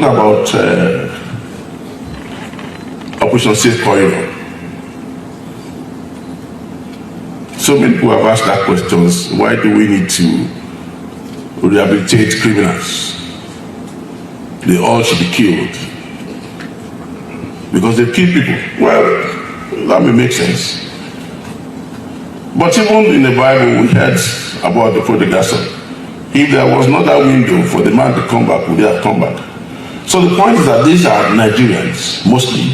talking about Operation Safe Corridor. So many people have asked that questions. Why do we need to rehabilitate criminals? They all should be killed because they kill people. Well, that may make sense. But even in the Bible, we heard about the prodigal son. If there was not that window for the man to come back, would he have come back? So the point is that these are Nigerians, mostly.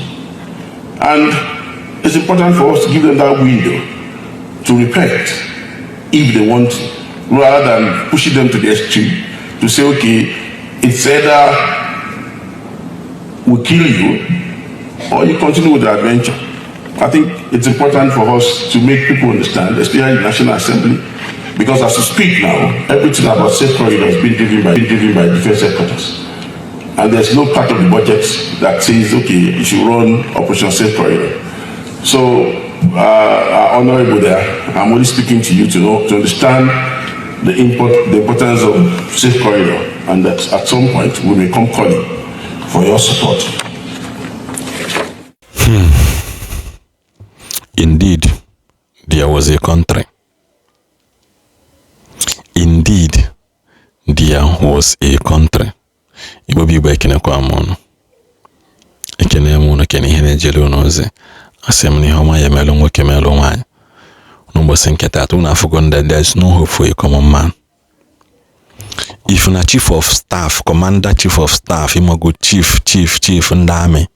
And it's important for us to give them that window to repent if they want to, rather than pushing them to the extreme to say, okay, it's either we kill you or you continue with the adventure. I think it's important for us to make people understand, especially in the National Assembly, because as we speak now, everything about safe corridor has been driven by defense headquarters. And there's no part of the budget that says, okay, you should run Operation Safe Corridor. So, our honorable there, I'm only speaking to you to understand the importance of Safe Corridor, and that at some point we may come calling for your support. Indeed, there was a country. Indeed, there was a country. Igbo Igbo ekene kwa mụnụ. Ekene mụnụ kene ihe na-ejele unu ozi. Asị m na ihe ọma ya emelụ nwoke melụ nwaanyị. N'ụbọchị nke taata unu afụgo that there is no hope for a common man. If na chief of staff, commander chief of staff, imago chief ndị army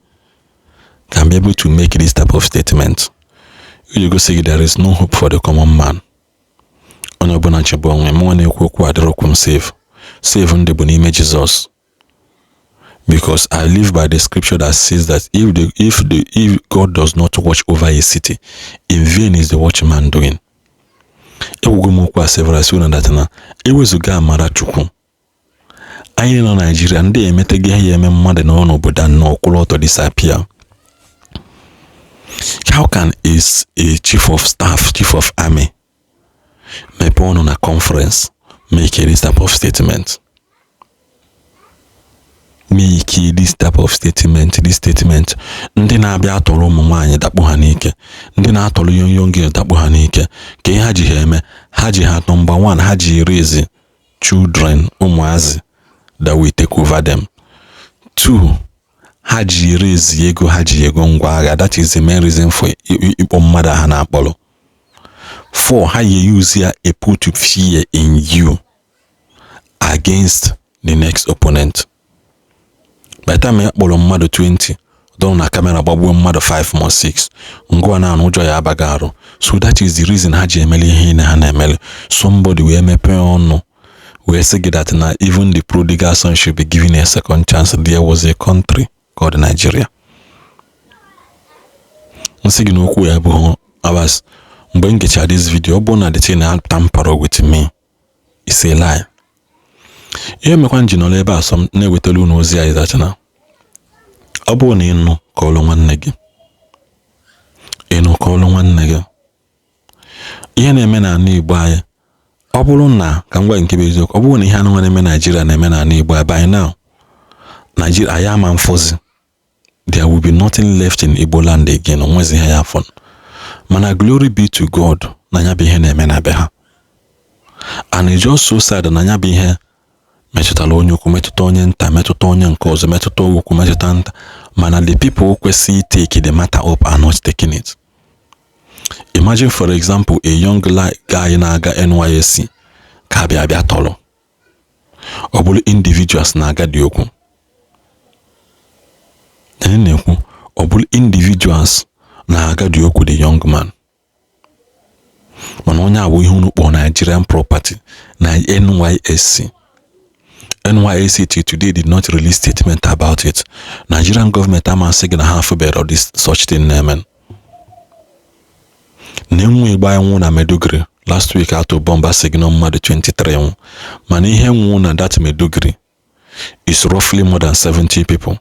can be able to make this type of statement, you go say there is no hope for the common man. Onye ọbụla nchebe onwe m na-ekwu okwu adịrọkwu m save ndị bụ n'ime Jesus. Because I live by the scripture that says that if God does not watch over a city, in vain is the watchman doing. Ewugumukwa several soon that na ewezuga amara Chukwu. Anyị nọ Nigeria ndị emetege ihe eme mmadụ na obodo na ọkwụrụ ọtọ disappear. How can a chief of staff, chief of army, mepe ọnụ na conference make this type of statement? Make this type of statement, ndị na-abịa atọrọ ụmụ nwaanyị dakpo ha n'ike, ndị na-atọrọ young dakpo ha n'ike, ka ihe ha ji ha eme, ha ji ha number one, ha ji raise children, ụmụazị that we take over them. 2, ha ji raise ego, ha ji ego ngwa agha, that is the main reason for ikpọ mmadụ ha na-akpọrọ. 4, ha use ya a put fear in you against the next opponent. By the time I kpọrọ mmadụ 20, don na camera gbagbuo mmadụ 5 or 6, ngwa na ụjọ ya abagarụ. So that is the reason ha ji emeli ihe na ha na-emeli. Somebody wee mepe ọnụ wee say that na even the prodigal son should be given a second chance. There was a country called Nigeria. Nsị gị n'okwu ya bụ abas mgbe ngecha this video, ọ bụ na the thing na tamper with me, it's a lie. Ihe mekwa nji nọ ebe a na-ewetelu unu ozi anyị zachana. Ọ bụ na ịnụ kọọlụ nwanne gị. Ihe na-eme na ana Igbo anyị. Ọ bụrụ na ka ngwa nke bụ eziokwu, ọ bụrụ na ihe anụ na-eme Nigeria na-eme na ana Igbo by now, Nigeria anyị ama mfozi. There will be nothing left in Igbo land again. Onwezi ihe ya fọn. Mana glory be to God na nya bụ ihe na-eme na be ha. And it's just so sad na nya bụ ihe metụtala onye ukwu, metụta onye nta, metụta onye nke ọzọ, metụta ukwu, metụta nta, mana the people kwesị take the matter up are not taking it. Imagine for example a young guy na-aga NYSC ka abịa tọrọ. Ọ bụrụ individuals na-aga dị okwu. Na-ekwu ọ bụrụ individuals na-aga dị okwu the young man. Mana onye abụ ihe unu kpọ Nigerian property na NYSC. NYSC till today did not release statement about it. Nigerian government ama saying na half better this such thing namen. Nemu igba enwu na Medugri last week out of bomba signal mmadụ 23. Mana ihe enwu na that Medugri is roughly more than 70 people.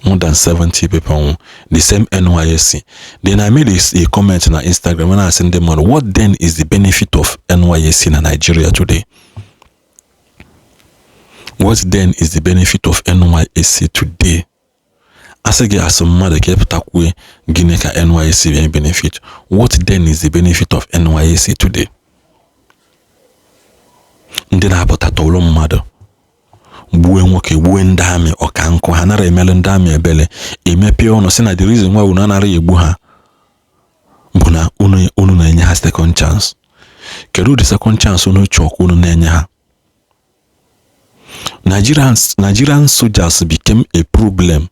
More than 70 people. The same NYSC. Then I made a comment on Instagram when I sent them on what then is the benefit of NYSC in Nigeria today. What then is the benefit of NYSC today? Asege as a mother kept takwe Guinea NYSC any benefit. What then is the benefit of NYSC today? Ndị na-apụta tọrọ mmadụ gbuo nwoke gbuo ndị amị ọka nkụ ha nara emele ndị amị ebele emepe ọnụ sị na the reason why unu anara egbu ha bụ na unu na-enye ha second chance. Kedu the second chance unu chọọ ka unu na-enye ha? Nigerian soldiers became a problem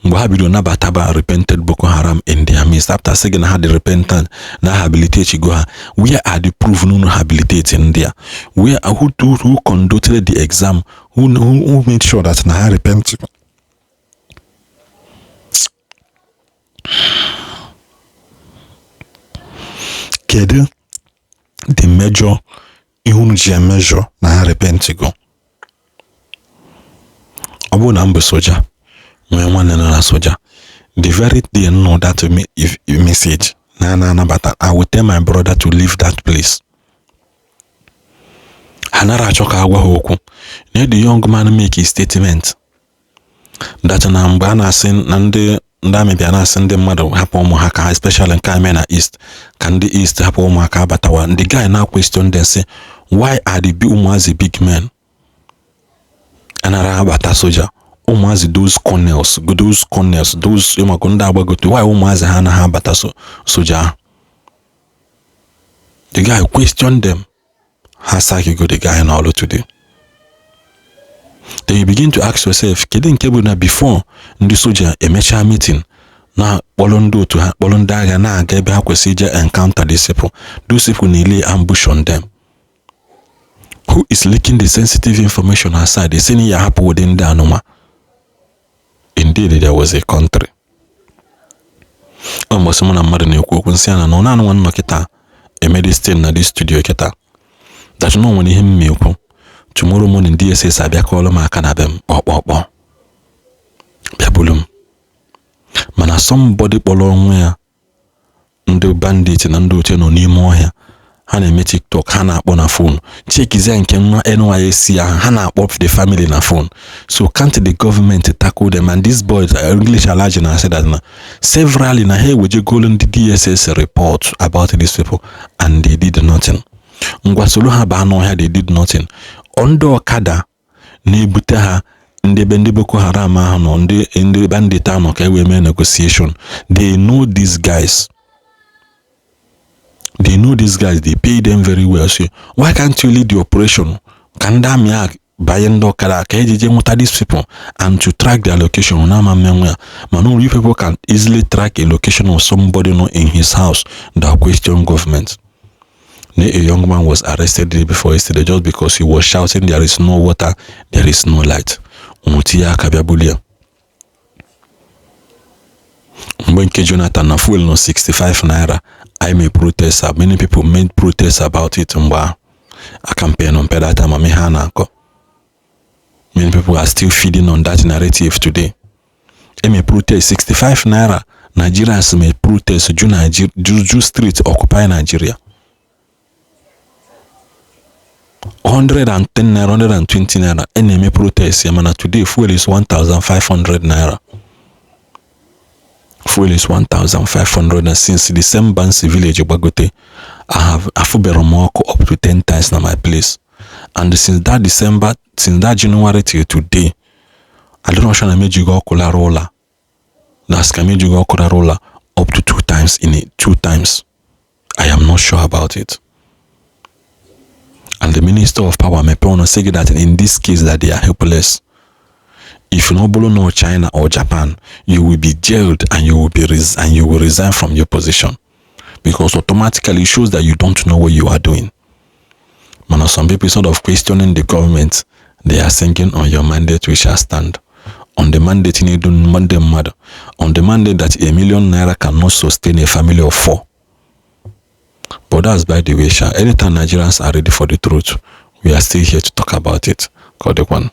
mgbe ha bido nabataba repented Boko Haram in their midst. After saying na the repentant na habilitate go ha, where are the proof no habilitate in there? Where who conducted the exam? Who made sure that na repent? Kedu the major ihunji measure na repent go? Obu na mbe soldier. When one soldier, the very day know that message, but I will tell my brother to leave that place. Hanara choka agwa hoku. The young man make his statement that na sin nande ndame biana send the mother hapo mohaka, especially in Kamena East. Can the East hapo mohaka batawa? The guy now question them say, why are the big men? Anara bata soldier. Umazi those cornels, those Yomagunda Bagotu, why Umazi Hana Habata Soja? The guy questioned them. Hasaki go the guy in all today. Then you begin to ask yourself, Kedin Kebuna before the soldier a mecha meeting. Now Bolondo to Bolondaga na Gebe Hakwesija encounter these people. Those people nearly ambush on them. Who is leaking the sensitive information aside? They say ya happen within the anoma. Indeed, there was a country. Almost someone mad in your concern and on one knocketa, a medicine na this studio keta. That no one him milk. Tomorrow morning, DSS Abia call ma canabem or Babulum. Mana somebody belong where the bandits and do no new more here. Hana me TikTok, hana on a phone. Check is in NYSC, hana up the family na phone. So can't the government tackle them? And these boys are English large and I said that several in a here would you go on the DSS report about these people and they did nothing. Ngwasulu bano here they did nothing. Ondo kada ne butaha the Boko Haram on the bandit okay women negotiation. They know these guys. They know these guys, they pay them very well. So why can't you lead the operation? Kandamia Bayendo Kara Kaji these people and to track their location. Manu, you people can easily track a location of somebody not in his house that question government. A young man was arrested the day before yesterday just because he was shouting there is no water, there is no light. Umutia Kabiabulia. When Jonathan na fuel no 65 naira, I may protest. Many people made protests about it. I campaign on pedata mamihana. Many people are still feeding on that narrative today. I may protest 65 naira. Nigerians may protest. Ju streets occupy Nigeria. 110 naira, 120 naira. Enemy protest. Yamana today fuel is 1,500 naira. Fuel is 1,500 and since December in village Bagote, I have Afuberomoko up to 10 times na my place. And since that December, since that January till today, I don't know how I made you go Kolarola. That's can made you go Kolarola up to 2 times in it, 2 times. I am not sure about it. And the Minister of Power may say that in this case that they are helpless. If you know China or Japan, you will be jailed and you will resign from your position because automatically it shows that you don't know what you are doing. Man, some people sort of questioning the government. They are thinking on your mandate we shall stand. On the mandate you need to mandate mother. On the mandate that 1 million naira cannot sustain a family of 4. But that's by the way, anytime Nigerians are ready for the truth, we are still here to talk about it. Call the one.